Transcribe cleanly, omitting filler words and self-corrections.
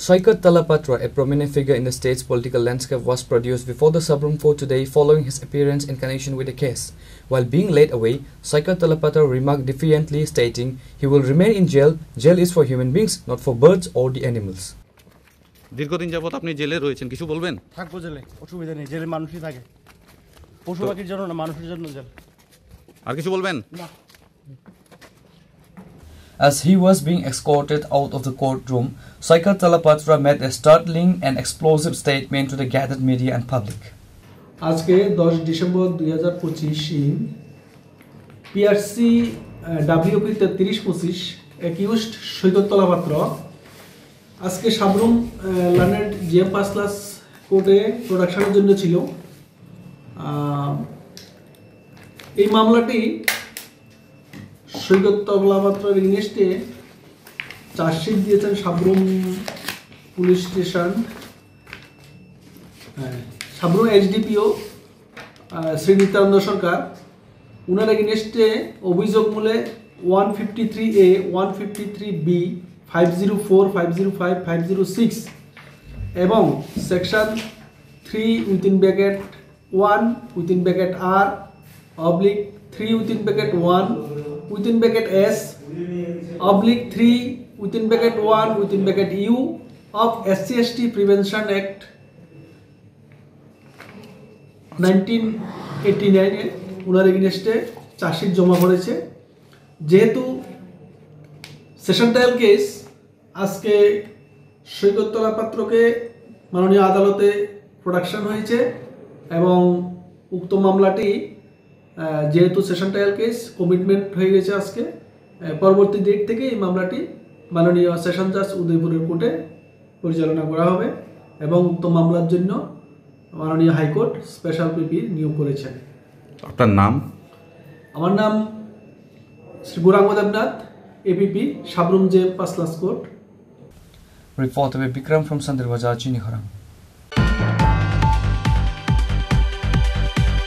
Saikat Talapatra, a prominent figure in the state's political landscape, was produced before the Sabrum Court today following his appearance in connection with the case. While being led away, Saikat Talapatra remarked defiantly, stating he will remain in jail. Jail is for human beings, not for birds or the animals. দীর্ঘদিন যাবত আপনি জেলে রয়েছেন, কিছু বলবেন? থাকবো জেলে, অসুবিধা নেই, জেলে মানুষই থাকে, পশু পাখির জন্য না, মানুষের জন্য জেল। আর কিছু বলবেন? না। As he was being escorted out of the courtroom, Saikat Talapatra made a startling and explosive statement to the gathered media and public. আজকে 10 ডিসেম্বর 2025 পিআরসি WP 3325 অ্যাকিউজড সৈকত তলাপাত্র আজকে সাবরুম লন্ডন জিএম 5 কোর্টে প্রোডাকশনের জন্য ছিল। এই মামলাটি সৈকত তলাপাত্রের এগেইনস্টে চার্জশিট দিয়েছেন Sabroom police station, Sabroom HDPO Shri Nityananda Sarkar. উনার এগেইনস্টে অভিযোগ মূলে 153A, 153B, 504, 505, 506 এবং section 3(1)(3)(R)(3)(S)(3)(1)(U) of SC/ST Prevention Act 1989 উনার এগেইনস্টে চার্জশিট জমা করেছে। যেহেতু সেশন ট্রায়াল কেস, আজকে সৈকত তলাপাত্রকে মাননীয় আদালতে প্রোডাকশন হয়েছে এবং উক্ত মামলাটি যেহেতু সেশন ট্রায়াল কেস কমিটমেন্ট হয়ে গেছে, আজকে পরবর্তী ডেট থেকে এই মামলাটি মাননীয় সেশন জাজ উদয়পুরের কোর্টে পরিচালনা করা হবে এবং উক্ত মামলার জন্য মাননীয় হাইকোর্ট স্পেশাল পিপি নিয়োগ করেছেন। আপনার নাম? আমার নাম Shri Gouranga Debnath, APP, Sabroom jail 5 court. Reported by Bikram from Sandir Bazaar, Chinikhara.